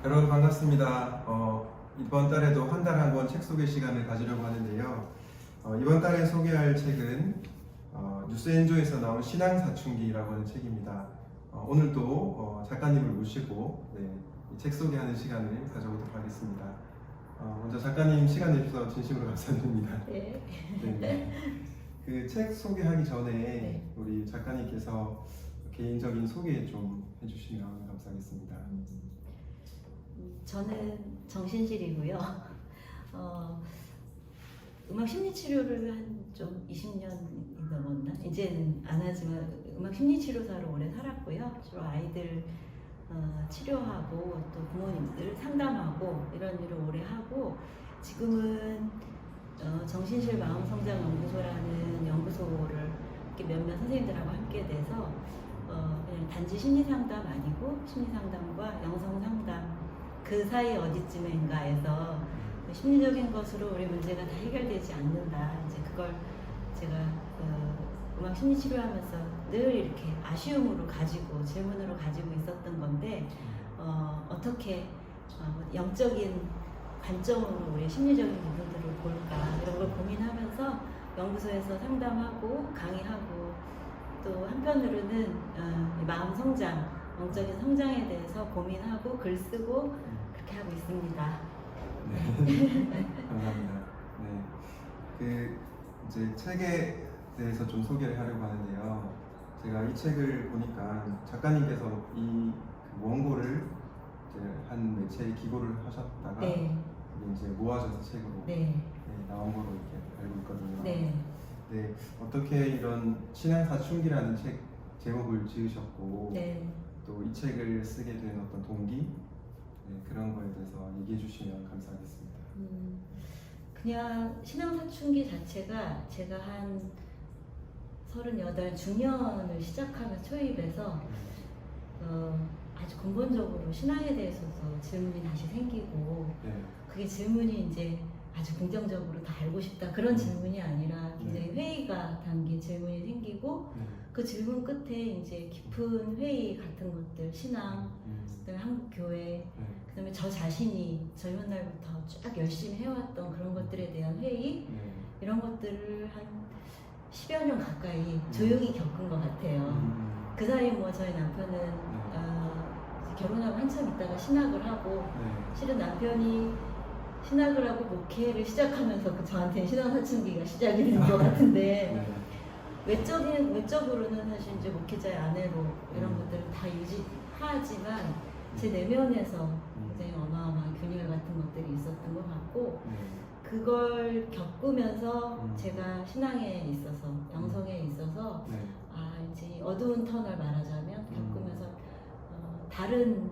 여러분 반갑습니다. 이번 달에도 한 달 한 권 책 소개 시간을 가지려고 하는데요. 이번 달에 소개할 책은 뉴스엔조에서 나온 신앙사춘기라고 하는 책입니다. 오늘도 작가님을 모시고 이 책 소개하는 시간을 가져보도록 하겠습니다. 먼저 작가님 시간 내주셔서 진심으로 감사드립니다. 네. 그 책 소개하기 전에 네. 우리 작가님께서 개인적인 소개 좀 해주시면 감사하겠습니다. 저는 정신실이고요. 음악 심리치료를 한 좀 20년이 넘었나? 이제는 안 하지만 음악 심리치료사로 오래 살았고요. 주로 아이들 치료하고 또 부모님들 상담하고 이런 일을 오래 하고, 지금은 정신실 마음성장연구소라는 연구소를 이렇게 몇몇 선생님들하고 함께 돼서 그냥 단지 심리상담 아니고 심리상담과 영성상담 그 사이 어디쯤인가에서 심리적인 것으로 우리 문제가 다 해결되지 않는다. 이제 그걸 제가 음악 심리 치료하면서 늘 이렇게 아쉬움으로 가지고 질문으로 가지고 있었던 건데, 어떻게 영적인 관점으로 우리 심리적인 부분들을 볼까 이런 걸 고민하면서 연구소에서 상담하고 강의하고, 또 한편으로는 마음 성장, 영적인 성장에 대해서 고민하고 글 쓰고 그렇게 하고 있습니다. 네, 감사합니다. 네, 이제 책에 대해서 좀 소개를 하려고 하는데요. 제가 이 책을 보니까 작가님께서 이 원고를 이제 한 매체에 기고를 하셨다가 네. 이게 이제 모아져서 책으로 네. 나온 거로 이렇게 알고 있거든요. 네. 네, 어떻게 이런 신앙사춘기라는 책 제목을 지으셨고 네. 또 이 책을 쓰게 된 어떤 동기, 그런 거에 대해서 얘기해 주시면 감사하겠습니다. 그냥 신앙사춘기 자체가 제가 한 38 중년을 시작하면 초입에서 아주 근본적으로 신앙에 대해서도 질문이 다시 생기고, 네. 그게 질문이 이제 아주 긍정적으로 다 알고 싶다 그런 질문이 아니라 굉장히 회의가 담긴 질문이 생기고, 그 질문 끝에 이제 깊은 회의 같은 것들, 신앙, 그다음에 한국 교회, 그다음에 저 자신이 젊은 날부터 쫙 열심히 해왔던 그런 것들에 대한 회의, 이런 것들을 한 10여 년 가까이 조용히 겪은 것 같아요. 그 사이 뭐 저희 남편은 결혼하고 한참 있다가 신학을 하고, 실은 남편이 신학을 하고 목회를 시작하면서 저한테는 신앙사춘기가 시작이 된 것 같은데, 외적으로는 사실 이제 목회자의 아내로 이런 것들을 다 유지하지만 제 내면에서 굉장히 어마어마한 균열 같은 것들이 있었던 것 같고, 그걸 겪으면서 제가 신앙에 있어서, 영성에 있어서 이제 어두운 터널 말하자면 겪으면서 다른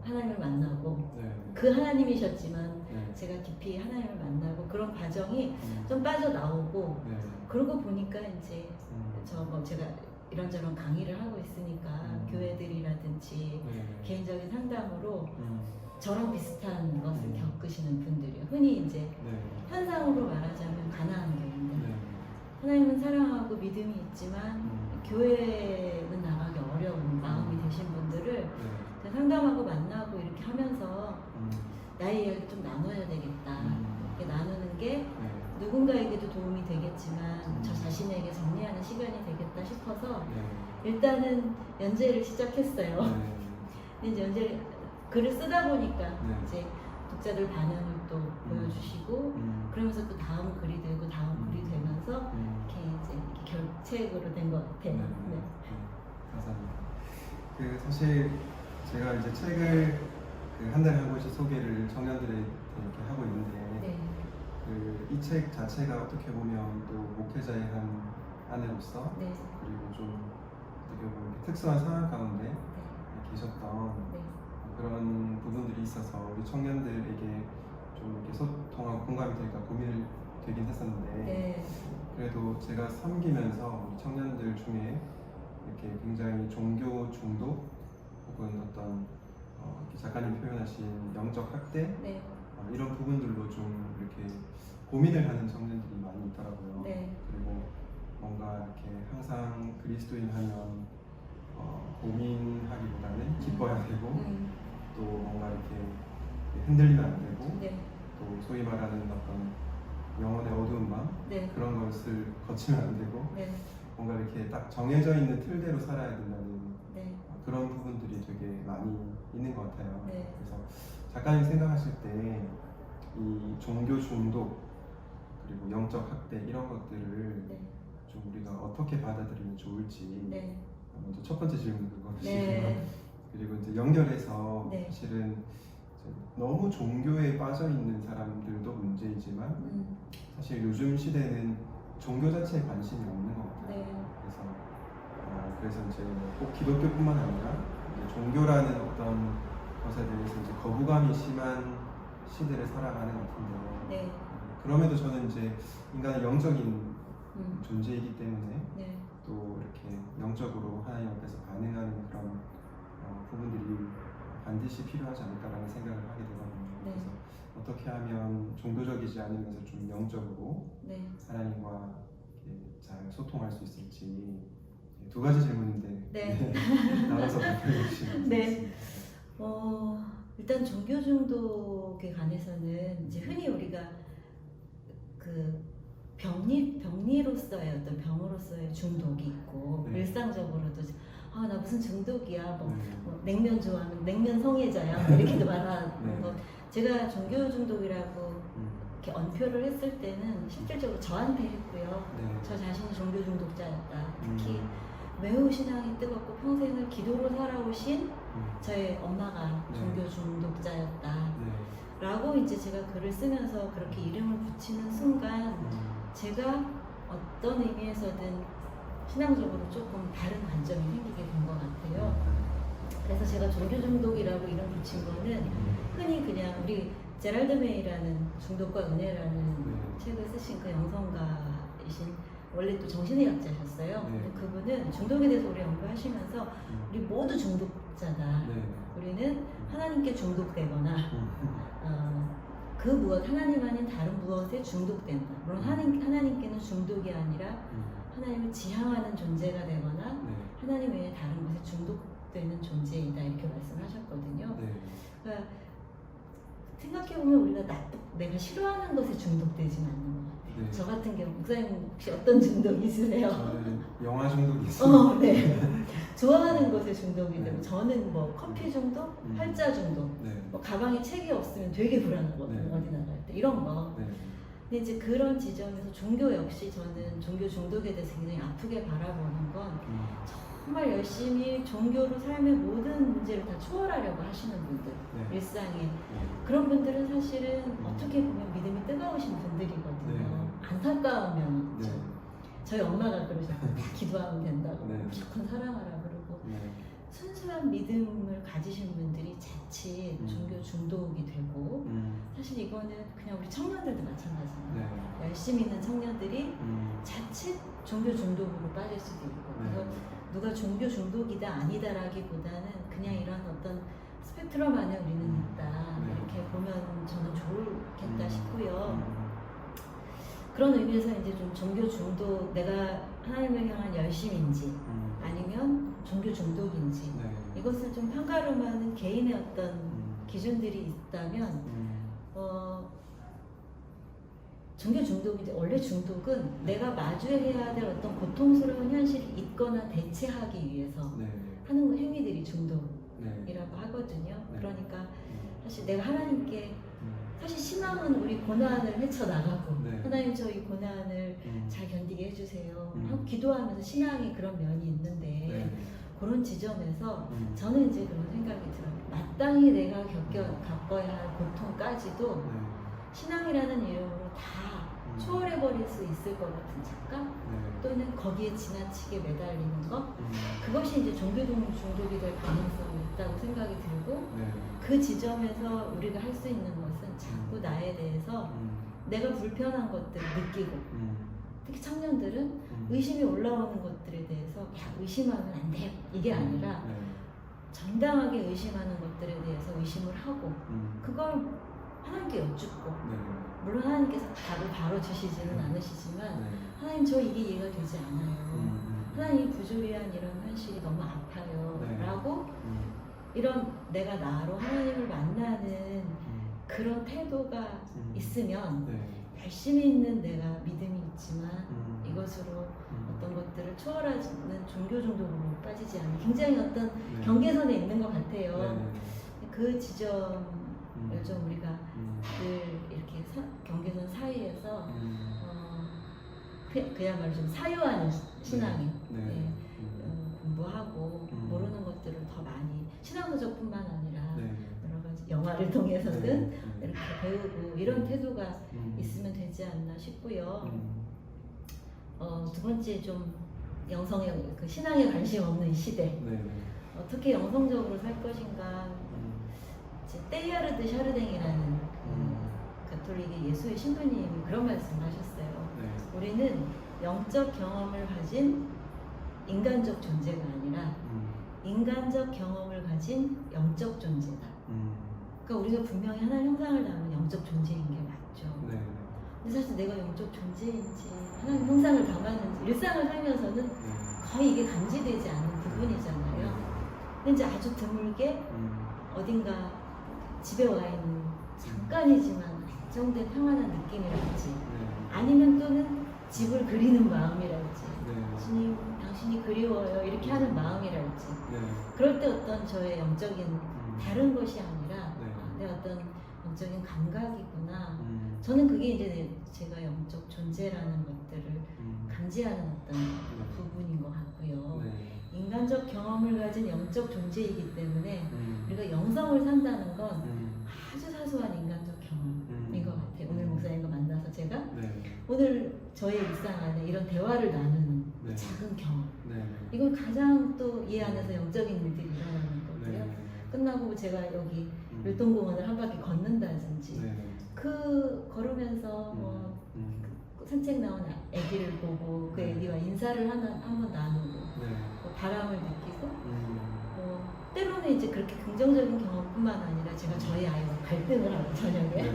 하나님을 만나고, 그 하나님이셨지만 제가 깊이 하나님을 만나고, 그런 과정이 좀 빠져나오고, 그러고 보니까 이제 제가 이런저런 강의를 하고 있으니까 교회들이라든지 개인적인 상담으로 저랑 비슷한 것을 겪으시는 분들이요. 흔히 이제 현상으로 말하자면 가나안 교회인데, 하나님은 사랑하고 믿음이 있지만 교회는 나가기 어려운 마음이 되신 분들을 상담하고 만나고 이렇게 하면서 나의 이야기 좀 나눠야 되겠다. 이렇게 나누는 게 누군가에게도 도움이 되겠지만 저 자신에게 정리하는 시간이 되겠다 싶어서 일단은 연재를 시작했어요. 근데 이제 연재를 글을 쓰다 보니까 이제 독자들 반응을 또 보여주시고, 그러면서 또 다음 글이 되고 다음 글이 되면서 이렇게 이제 결책으로 된 것 같아요. 감사합니다. 사실 제가 이제 책을 한 달에 한 권씩 소개를 청년들에게 이렇게 하고 있는데, 이 책 자체가 어떻게 보면 또 목회자의 한 아내로서 그리고 좀 어떻게 보면 특수한 상황 가운데 계셨던 그런 부분들이 있어서 우리 청년들에게 좀 이렇게 소통하고 공감이 될까 고민을 되긴 했었는데, 그래도 제가 섬기면서 우리 청년들 중에 이렇게 굉장히 종교 중독 혹은 어떤 작가님 표현하신 영적 학대, 이런 부분들로 좀 이렇게 고민을 하는 청년들이 많이 있더라고요. 그리고 뭔가 이렇게 항상 그리스도인 하면 고민하기보다는 기뻐야 되고 또 뭔가 이렇게 흔들리면 안 되고 네. 또 소위 말하는 어떤 영혼의 어두운 마음 네. 그런 것을 거치면 안 되고 네. 뭔가 이렇게 딱 정해져 있는 틀대로 살아야 된다는 네. 그런 부분들이 되게 많이 있는 것 같아요. 네. 그래서 작가님 생각하실 때 이 종교 중독 그리고 영적 학대 이런 것들을 네. 좀 우리가 어떻게 받아들이면 좋을지 네. 먼저 첫 번째 질문 그거시고요. 네. 그리고 이제 연결해서 네. 사실은 이제 너무 종교에 빠져 있는 사람들도 문제이지만 사실 요즘 시대는 종교 자체에 관심이 없는 것 같아요. 네. 그래서 이제 꼭 기독교뿐만 아니라 이제 종교라는 어떤 것에 대해서 이제 거부감이 심한 시대를 살아가는 것 같은데 네. 그럼에도 저는 이제 인간은 영적인 존재이기 때문에 네. 또 이렇게 영적으로 하나님 앞에서 반응하는 그런 부분들이 반드시 필요하지 않을까라는 생각을 하게 되거든요. 네. 그래서 어떻게 하면 종교적이지 않으면서 좀 영적으로 네. 하나님과 이렇게 잘 소통할 수 있을지 두 가지 질문인데 네. 나눠서 답변해 주시면 네. 좋겠습니다. 일단 종교 중독에 관해서는 이제 흔히 우리가 그 병리로서의 어떤 병으로서의 중독이 있고 네. 일상적으로도 나 무슨 중독이야 뭐, 네. 뭐 냉면 좋아하는 냉면 성애자야 뭐 이렇게도 말하는 네. 거 제가 종교 중독이라고 이렇게 언표를 했을 때는 실질적으로 저한테 했고요. 네. 저 자신이 종교 중독자였다. 특히 매우 신앙이 뜨겁고 평생을 기도로 살아오신 저의 엄마가 네. 종교 중독자였다. 네. 라고 이제 제가 글을 쓰면서 그렇게 이름을 붙이는 순간 제가 어떤 의미에서든 신앙적으로 조금 다른 관점이 생기게 된 것 같아요. 그래서 제가 종교 중독이라고 이름 붙인 거는 흔히 그냥 우리 제랄드 메이라는 중독과 은혜라는 책을 쓰신 그 영성가이신 원래 또 정신의학자셨어요. 네. 근데 그분은 중독에 대해서 오래 연구하시면서 우리 모두 중독자다. 네. 우리는 하나님께 중독되거나 그 무엇 하나님 아닌 다른 무엇에 중독된다. 물론 하나님께는 중독이 아니라 하나님을 지향하는 존재가 되거나 네. 하나님 외에 다른 것에 중독되는 존재이다 이렇게 말씀하셨거든요. 네. 그러니까 생각해보면 우리가 내가 싫어하는 것에 중독되지는 않는 것 같아요. 네. 저 같은 경우 목사님 혹시 어떤 중독 있으세요? 저는 영화 중독이 있어요. 네. 좋아하는 것에 중독이 되고 네. 저는 뭐 커피 중독, 활자 중독, 네. 뭐 가방에 책이 없으면 되게 불안하거든요. 네. 어디 나갈 때 이런 거. 네. 근데 이제 그런 지점에서 종교 역시 저는 종교 중독에 대해서 굉장히 아프게 바라보는 건 정말 열심히 종교로 삶의 모든 문제를 다 초월하려고 하시는 분들, 네. 일상에 그런 분들은 사실은 어떻게 보면 믿음이 뜨거우신 분들이거든요. 네. 안타까운 면이 있죠. 네. 저희 엄마가 그러셨고 다 기도하면 된다고 네. 무조건 사랑하라 그러고 네. 순수한 믿음을 가지신 분들이 자칫 종교 중독이 되고 사실 이거는 그냥 우리 청년들도 마찬가지예요. 네. 열심히 있는 청년들이 자칫 종교 중독으로 빠질 수도 있고 그래서 누가 종교 중독이다 아니다라기보다는 그냥 이런 어떤 스펙트럼 안에 우리는 있다 이렇게 보면 저는 좋겠다 싶고요. 그런 의미에서 이제 좀 종교 중독 내가 하나님을 향한 열심인지 아니면 종교 중독인지 이것을 좀 판가름하는 개인의 어떤 기준들이 있다면 종교 중독인데 원래 중독은 내가 마주해야 될 어떤 고통스러운 현실이 있거나 대체하기 위해서 하는 행위들이 중독이라고 하거든요. 그러니까 사실 내가 하나님께 사실 신앙은 우리 고난을 헤쳐나가고 하나님 저 이 고난을 잘 견디게 해주세요 하고 기도하면서 신앙이 그런 면이 있는데 그런 지점에서 저는 이제 그런 생각이 들어요. 마땅히 내가 겪어야 할 고통까지도 신앙이라는 이름으로 다 초월해버릴 수 있을 것 같은 착각 또는 거기에 지나치게 매달리는 것 그것이 이제 종교 중독이 될 가능성이 있다고 생각이 들고 그 지점에서 우리가 할 수 있는 것은 자꾸 나에 대해서 내가 불편한 것들을 느끼고 특히 청년들은 의심이 올라오는 것들에 대해서 야 의심하면 안 돼 이게 아니라 정당하게 의심하는 것들에 대해서 의심을 하고 그걸 하나님께 여쭙고 물론 하나님께서 답을 바로 주시지는 않으시지만 하나님 저 이게 이해가 되지 않아요. 하나님 부조리한 이런 현실이 너무 아파요 라고 이런 내가 나로 하나님을 만나는 그런 태도가 있으면 네. 열심히 있는 내가 믿음이 있지만 이것으로 어떤 것들을 초월하는 종교 정도로 빠지지 않는 굉장히 어떤 네. 경계선에 있는 것 같아요. 네. 그 지점을 좀 우리가 늘 이렇게 경계선 사이에서 그야말로 좀 사유하는 신앙이 네. 공부하고 모르는 것들을 더 많이 신앙서적뿐만 아니라 네. 여러 가지 영화를 통해서든 네. 이렇게 배우고 이런 태도가 있으면 되지 않나 싶고요. 두 번째 좀 영성에 그 신앙에 관심 없는 이 시대 네. 어떻게 영성적으로 살 것인가. 테일하르드 샤르댕이라는 가톨릭의 예수의 신부님이 그런 말씀을 하셨어요. 네. 우리는 영적 경험을 가진 인간적 존재가 아니라 인간적 경험을 가진 영적 존재다. 그러니까 우리가 분명히 하나님 형상을 담은 영적 존재인 게 맞죠. 네. 근데 사실 내가 영적 존재인지 하나님 형상을 담았는지 일상을 살면서는 거의 이게 감지되지 않는 부분이잖아요. 근데 이제 아주 드물게 어딘가 집에 와 있는 잠깐이지만 안정된 평안한 느낌이랄지 아니면 또는 집을 그리는 마음이랄지 주님 당신이 그리워요 이렇게 하는 마음이랄지 그럴 때 어떤 저의 영적인 다른 것이 아니라 내 어떤 영적인 감각이구나. 저는 그게 이제 제가 영적 존재라는 것들을 감지하는 어떤 부분인 것 같고요. 인간적 경험을 가진 영적 존재이기 때문에 우리가 영성을 산다는 건 아주 사소한 인간적 경험인 것 같아요. 오늘 목사님과 만나서 제가 오늘 저의 일상 안에 이런 대화를 나누는 작은 경험 이건 가장 또 이 안에서 영적인 일들이 일어나는 거고요. 끝나고 제가 여기 율동공원을 한 바퀴 걷는다든지 그 걸으면서 뭐 산책 나온 아기를 보고 그 아기와 인사를 한번 나누고 뭐 바람을 느끼고 때로는 이제 그렇게 긍정적인 경험뿐만 아니라 제가 저희 아이와 갈등을 하고 저녁에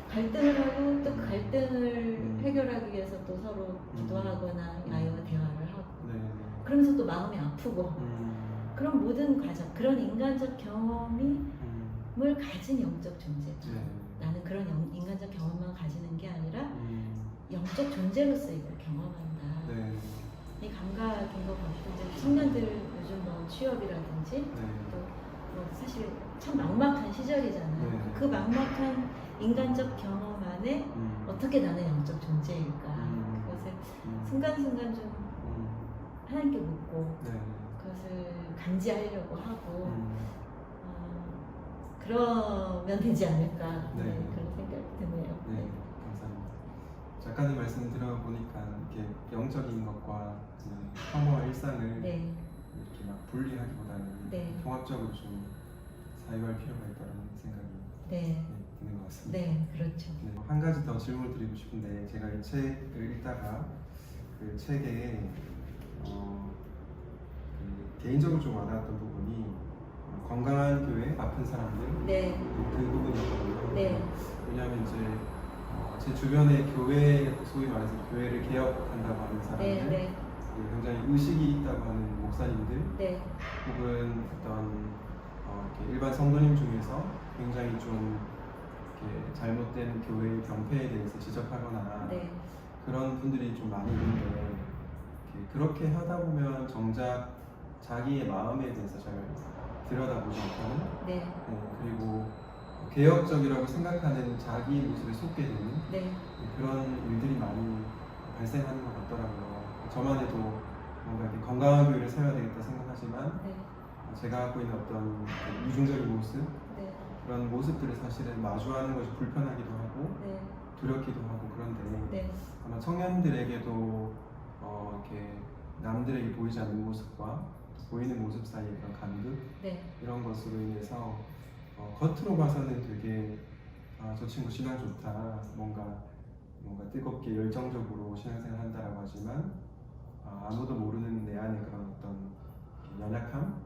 갈등을 하고 또 갈등을 해결하기 위해서 또 서로 기도하거나 아이와 대화를 하고 그러면서 또 마음이 아프고 그런 모든 과정 그런 인간적 경험을 가진 영적 존재다. 나는 그런 인간적 경험만 가지는 게 아니라 영적 존재로서 이걸 경험한다. 이 감각인 것 같고 이제 청년들 요즘 뭐 취업이라든지 또 뭐 사실 참 막막한 시절이잖아요. 그 막막한 인간적 경험 안에 어떻게 나는 영적 존재일까 그것을 순간순간 좀 하나님께 묻고 그것을 감지하려고 하고 그러면 되지 않을까 그런 생각이 드네요. 감사합니다. 작가님 말씀 들어보니까 이렇게 영적인 것과 평범한 일상을 이렇게 막 분리하기보다는 종합적으로 좀 사유할 필요가 있다는 생각이 드는 것 같습니다. 그렇죠. 한 가지 더 질문을 드리고 싶은데 제가 이 책을 읽다가 그 책에 그 개인적으로 좀 와닿았던 부분이 건강한 교회, 아픈 사람들 그 부분이었거든요. 왜냐하면 이제 제 주변에 교회, 소위 말해서 교회를 개혁한다고 하는 사람들 굉장히 의식이 있다고 하는 목사님들 혹은 어떤 이렇게 일반 성도님 중에서 굉장히 좀 이렇게 잘못된 교회의 병폐에 대해서 지적하거나 그런 분들이 좀 많이 있는데 그렇게 하다 보면 정작 자기의 마음에 대해서 잘 들여다보지 못하는 그리고 개혁적이라고 생각하는 자기 모습에 속게 되는 그런 일들이 많이 발생하는 것 같더라고요. 저만 해도 뭔가 이렇게 건강한 교회를 세워야 되겠다 생각하지만 제가 갖고 있는 어떤 이중적인 모습 그런 모습들을 사실은 마주하는 것이 불편하기도 하고 두렵기도 하고 그런데 아마 청년들에게도 이렇게 남들에게 보이지 않는 모습과 보이는 모습 사이의 그런 간극 이런 것으로 인해서 겉으로 봐서는 되게 저 친구 신앙 좋다 뭔가 뜨겁게 열정적으로 신앙생활 한다라고 하지만 아무도 모르는 내 안에 그런 어떤 연약함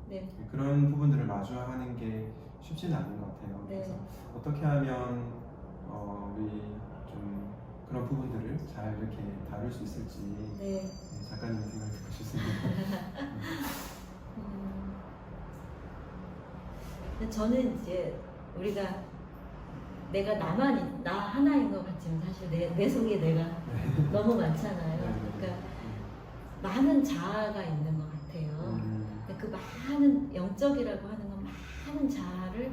그런 부분들을 마주하는 게 쉽지는 않은 것 같아요. 그래서 어떻게 하면 우리 좀 그런 부분들을 잘 이렇게 다룰 수 있을지 작가님의 생각을 듣고 싶습니다. 저는 이제 우리가 내가 나 하나인 것 같지만 사실 내 속에 내가 너무 많잖아요. 그러니까 많은 자아가 있는 것 같아요. 근데 그 많은 영적이라고 하는 건 많은 자아를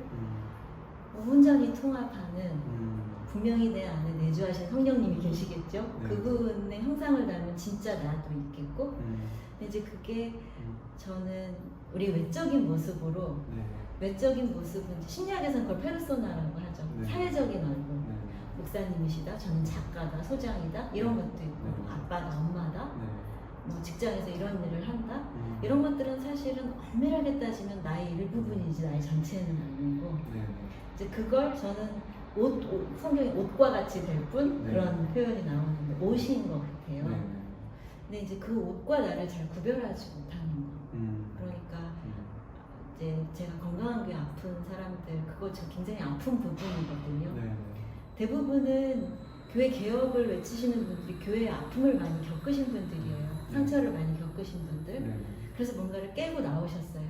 온전히 통합하는 분명히 내 안에 내주하신 성령님이 계시겠죠. 네. 그분의 형상을 닮은 진짜 나도 있겠고, 근데 이제 그게 저는 우리 외적인 모습으로 외적인 모습은 이제 심리학에서는 그걸 페르소나라고 하죠. 네. 사회적인 얼굴. 목사님이시다, 저는 작가다, 소장이다 이런 것도 있고, 아빠다, 엄마다, 뭐 직장에서 이런 일을 한다 이런 것들은 사실은 엄밀하게 따지면 나의 일부분이지 나의 전체는 아니고, 이제 그걸 저는 성경의 옷과 같이 될 뿐 그런 표현이 나오는데 옷인 것 같아요. 근데 이제 그 옷과 나를 잘 구별하지 못하는 거. 그러니까 이제 제가 건강한 게 아픈 사람들 그거 저 굉장히 아픈 부분이거든요. 대부분은 교회 개혁을 외치시는 분들이 교회의 아픔을 많이 겪으신 분들이에요. 상처를 많이 겪으신 분들. 그래서 뭔가를 깨고 나오셨어요.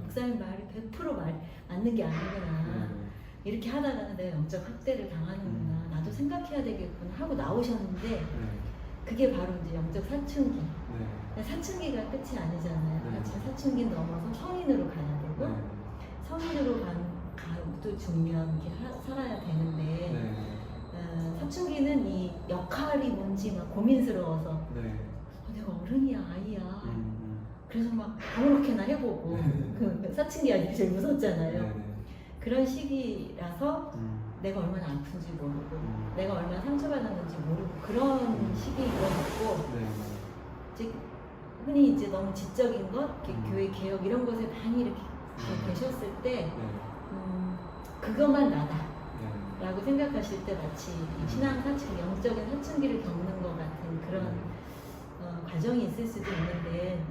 목사님 말이 100% 맞는 게 아니구나. 이렇게 하다가는 내가 영적 학대를 당하는구나. 나도 생각해야 되겠구나 하고 나오셨는데 그게 바로 이제 영적 사춘기. 사춘기가 끝이 아니잖아요. 사춘기 넘어서 성인으로 가야 되고 성인으로 가도 중요한 게 살아야 되는데 사춘기는 이 역할이 뭔지 막 고민스러워서 내가 어른이야 아이야 그래서 막 아무렇게나 해보고 그 사춘기가 제일 무섭잖아요. 그런 시기라서 내가 얼마나 아픈지 모르고 내가 얼마나 상처받았는지 모르고 그런 시기인 것 같고 이제 흔히 이제 너무 지적인 것, 교회 개혁 이런 것에 많이 이렇게 계셨을 때 그것만 나다 라고 생각하실 때 마치 신앙 사춘기, 영적인 사춘기를 겪는 것 같은 그런 과정이 있을 수도 있는데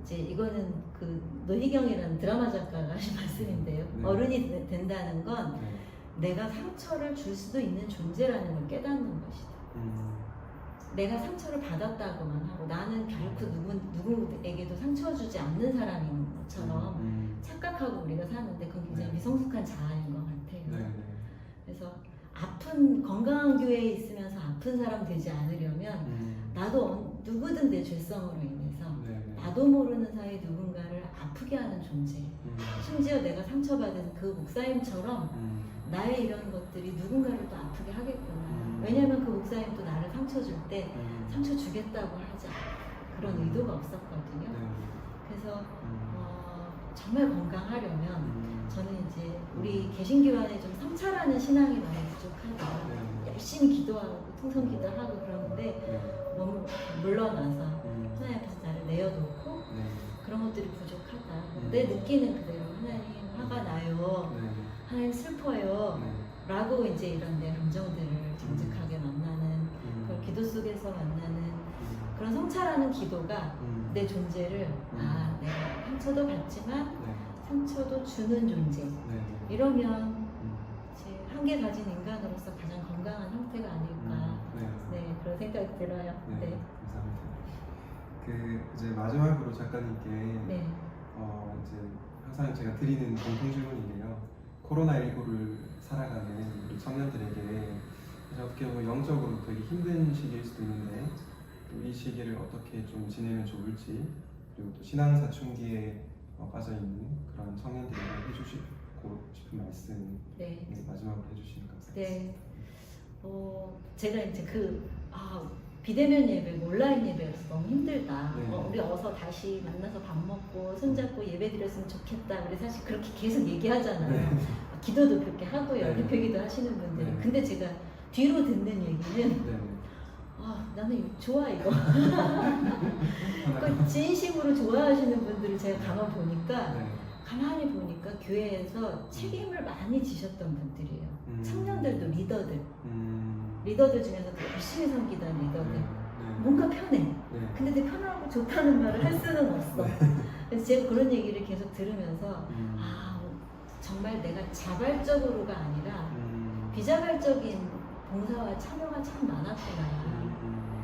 이제 이거는 그 노희경이라는 드라마 작가가 하신 말씀인데요. 어른이 된다는 건 내가 상처를 줄 수도 있는 존재라는 걸 깨닫는 것이다. 내가 상처를 받았다고만 하고 나는 결코 누구에게도 상처 주지 않는 사람인 것처럼 착각하고 우리가 사는데 그건 굉장히 미성숙한 자아인 것 같아요. 그래서 건강한 교회에 있으면서 아픈 사람 되지 않으려면 나도 누구든 내 죄성으로 인해서 나도 모르는 사이에 누군가를 아프게 하는 존재. 심지어 내가 상처받은 그 목사님처럼 나의 이런 것들이 누군가를 또 아프게 하겠구나. 왜냐하면 그 목사님도 나를 상처 줄 때 상처 주겠다고 하지 그런 의도가 없었거든요. 그래서 정말 건강하려면 저는 이제 우리 개신교 안에 좀 성찰하는 신앙이 많이 부족하다. 열심히 기도하고 통성 기도하고 그러는데 너무 물러나서 하나님 앞에서 나를 내어놓고 그런 것들이 부족하다. 내 느끼는 그대로 하나님 화가 나요. 하나님 슬퍼요. 라고 이제 이런 내 감정들을 정직하게 만나는 그걸 기도 속에서 만나는 그런 성찰하는 기도가 내 존재를 내가 상처도 받지만 상처도 주는 존재 이러면 이제 한계 가진 인간으로서 가장 건강한 상태가 아닐까 그런 생각이 들어요. 감사합니다. 이제 마지막으로 작가님께 이제 항상 제가 드리는 공통 질문인데요. 코로나19를 살아가는 우리 청년들에게 어떻게 보면 영적으로 되게 힘든 시기일 수도 있는데 또 이 시기를 어떻게 좀 지내면 좋을지, 그리고 또 신앙 사춘기에 빠져 있는 그런 청년들에게 해주시고 싶은 말씀 마지막으로 해주시면 감사하겠습니다. 제가 이제 비대면 예배, 온라인 예배여서 너무 힘들다. 우리 어서 다시 만나서 밥 먹고 손잡고 예배 드렸으면 좋겠다. 우리 사실 그렇게 계속 얘기하잖아요. 기도도 그렇게 하고요. 대표기도 하시는 분들이. 근데 제가 뒤로 듣는 얘기는 나는 좋아 이거. 진심으로 좋아하시는 분들을 제가 가만히 보니까 교회에서 책임을 많이 지셨던 분들이에요. 청년들도 리더들 중에서도 열심히 섬기던 리더들. 뭔가 편해. 근데 내 편하고 좋다는 말을 할 수는 없어. 그래서 제가 그런 얘기를 계속 들으면서 정말 내가 자발적으로가 아니라 비자발적인 봉사와 참여가 참 많았구나.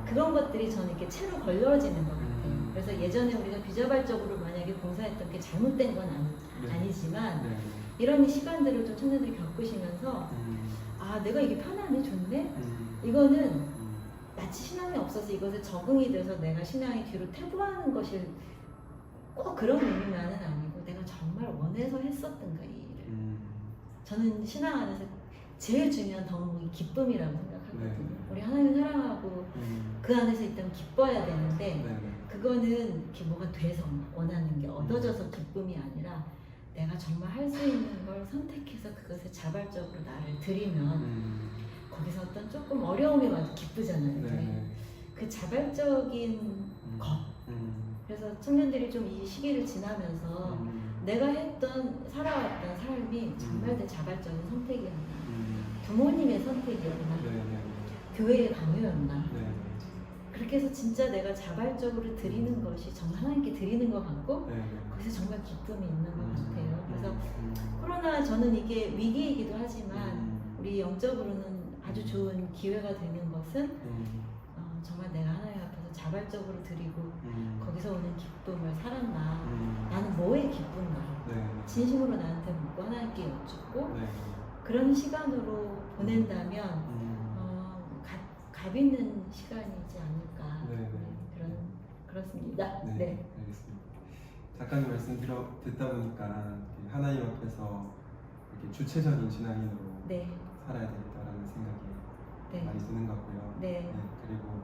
그런 것들이 저는 이렇게 채로 걸려지는 것 같아요. 그래서 예전에 우리가 비자발적으로 만약에 봉사했던 게 잘못된 건 아니지만 이런 시간들을 좀 청년들이 겪으시면서 아 내가 이게 편하네 좋네 음. 이거는 음. 마치 신앙이 없어서 이것에 적응이 돼서 내가 신앙이 뒤로 퇴보하는 것이 꼭 그런 의미만은 아니고 내가 정말 원해서 했었던가 이 일을 저는 신앙 안에서 제일 중요한 덕목이 기쁨이라고 생각하거든요. 네. 우리 하나님 사랑하고 그 안에서 있다면 기뻐야 되는데 네네. 그거는 이렇게 뭐가 돼서 원하는 게 얻어져서 기쁨이 아니라 내가 정말 할 수 있는 걸 선택해서 그것에 자발적으로 나를 들이면 거기서 어떤 조금 어려움이 와도 기쁘잖아요. 네네. 그 자발적인 것. 그래서 청년들이 좀 이 시기를 지나면서 내가 살아왔던 삶이 정말 내 자발적인 선택이었나, 부모님의 선택이었나, 네네. 교회의 강요였나. 네. 그렇게 해서 진짜 내가 자발적으로 드리는 것이 정말 하나님께 드리는 것 같고 네네. 거기서 정말 기쁨이 있는 것 같아요. 그래서 코로나 저는 이게 위기이기도 하지만 우리 영적으로는 아주 좋은 기회가 되는 것은 정말 내가 하나님 앞에서 자발적으로 드리고 거기서 오는 기쁨을 살았나 나는 뭐에 기쁜가 네. 진심으로 나한테 묻고 하나님께 여쭙고 네. 그런 시간으로 보낸다면 값 있는 시간이지 않을까. 네. 그렇습니다. 네. 네. 알겠습니다. 작가님 말씀 듣다 보니까 하나님 앞에서 이렇게 주체적인 신앙인으로 네. 살아야 되겠다라는 생각이 네. 많이 드는 것 같고요. 네. 그리고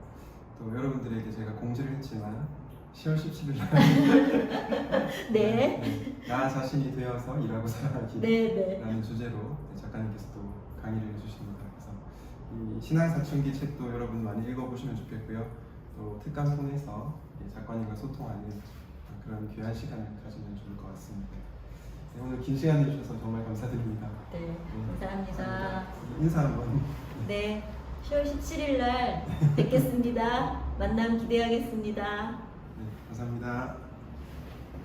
또 여러분들에게 제가 공지를 했지만 10월 17일 날 네. 나 자신이 되어서 일하고 살아가기 네. 라는 주제로 작가님께서 또 강의를 해주십니다. 그래서 이 신앙사춘기 책도 여러분 많이 읽어보시면 좋겠고요. 또 특강 통해서 작가님과 소통하는 그런 귀한 시간을 가지면 좋을 것 같습니다. 네, 오늘 긴 시간 내주셔서 정말 감사드립니다. 네. 감사합니다. 인사 한번. 네. 10월 17일 날 뵙겠습니다. 만남 기대하겠습니다. 네, 감사합니다.